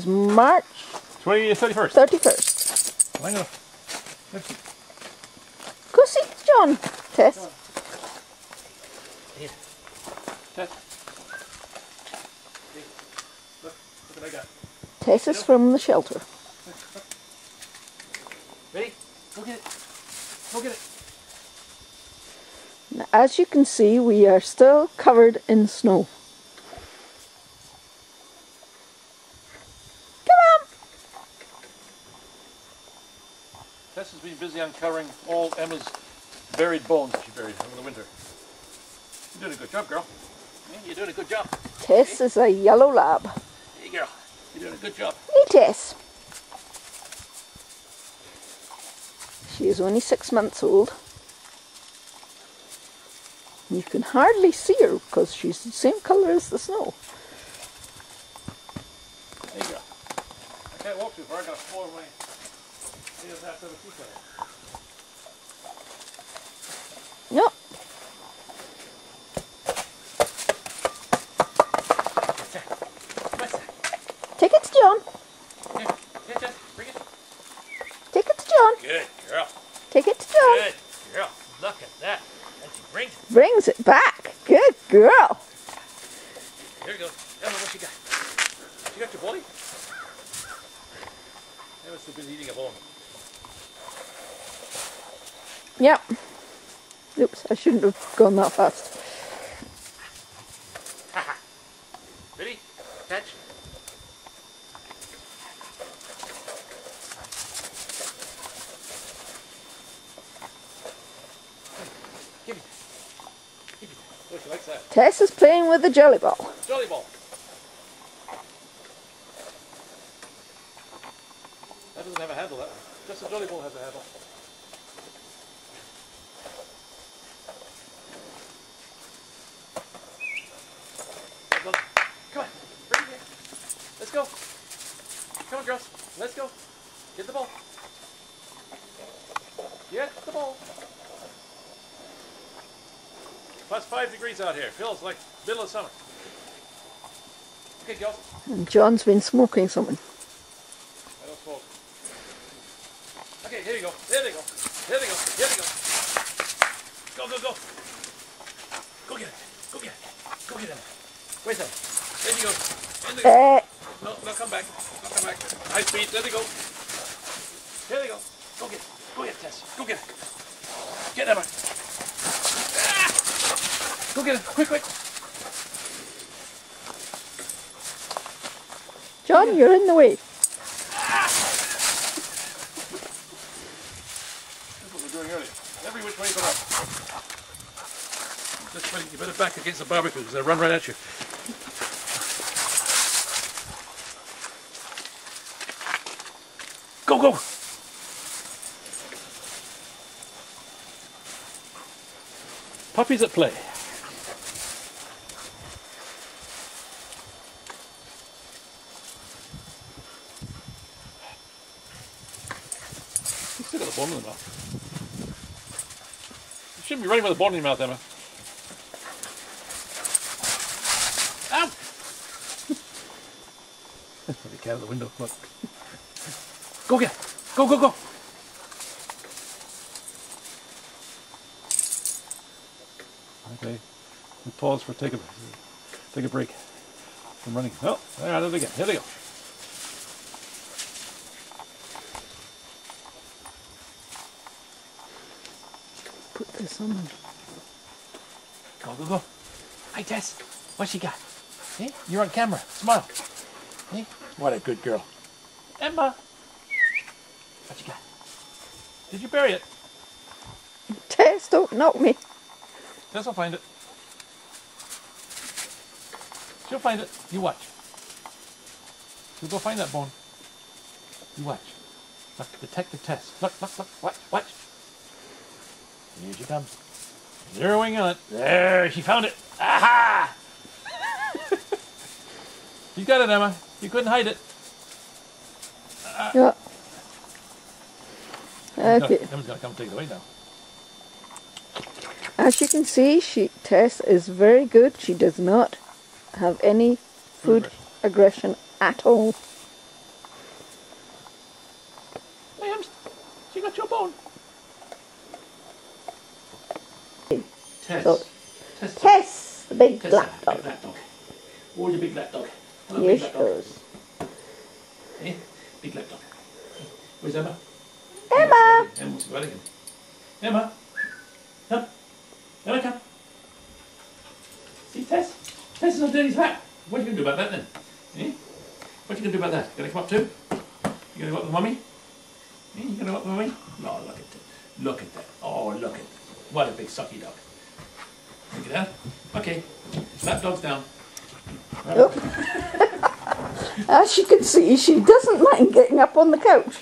It's March 31st. 31st. I'm gonna... Go see John, Tess. Here. Tess. Hey, look what I got. Tess is from the shelter. Ready? Go get it. Go get it. Now, as you can see, we are still covered in snow. Tess has been busy uncovering all Emma's buried bones that she buried over the winter. You're doing a good job, girl. Yeah, you're doing a good job. Tess is a yellow lab. Hey, girl. You're doing a good job. Hey, Tess. She is only 6 months old. You can hardly see her because she's the same colour as the snow. Hey, girl. I can't walk too far. I got to floor my... He doesn't have to have a tea kettle. Yep. Take it to John. Here, bring it. Take it to John. Good girl. Take it to John. Good girl. Look at that. And she brings it. Brings it back. Good girl. Here we go. Emma, what you got? You got your body? Emma's still been eating a bone. Yep. Oops, I shouldn't have gone that fast. Haha. Ready? Catch. Give me that. Give me that. Oh, she likes that. Tess is playing with the jelly ball. Jolly ball. That doesn't have a handle, that one. Just the jolly ball has a handle. Come on, bring it here. Let's go. Come on, girls. Let's go. Get the ball. Get the ball. Plus 5 degrees out here. Feels like middle of summer. Okay, girls. And John's been smoking something. I don't smoke. Okay, here you go. There they go. There they go. Here they go. Go, go, go. Go get it. Go get it. Go get it. Wait a second. There you go. In the No, no, come back. No, come back. High speed. There they go. Here they go. Go get it. Go get it, Tess. Go get it. Get Emma. Ah! Go get it. Quick, quick. John, you're in the way. That's what we were doing earlier. Every which way but up. This way, you better back against the barbecue because they'll run right at you. Go, go! Puppies at play. You still got a bone in the mouth. You shouldn't be running with a bone in your mouth, Emma. Ow! Let me cat out the window. Look. Go get it. Go, go, go. Okay. We pause for take a break from running. Oh, there it is again. Here they go. Put this on. Go, go, go. Hi, Tess. What she got? Hey, you're on camera. Smile. Hey, what a good girl. Emma. What you got? Did you bury it? Tess, don't knock me. Tess will find it. She'll find it. You watch. She'll go find that bone. You watch. Look, Detective Tess. Look, look, look. Watch, watch. Here she comes. Zeroing on it. There, she found it. Aha! You got it, Emma. You couldn't hide it. Yeah. Okay. Emma's going to come take it away now. As you can see, Tess is very good. She does not have any food aggression at all. on. Tess. So, Tess. Tess, the big Tess, black big dog. black dog. Where's your big black dog? Hello, Here big she black dog. goes. Eh? Big black dog. Where's Emma? Emma! Emma wants to go out again. Emma! Come. Emma, come. See, Tess? Tess is not doing his back. What are you going to do about that then? Eh? What are you going to do about that? Going to come up too? You going to go up with Mummy? Eh? You going to go up with Mummy? Oh, look at that. Look at that. Oh, look at that. What a big sucky dog. Take it down. Okay. That dog's down. Right. Oh. As you can see, she doesn't mind getting up on the couch.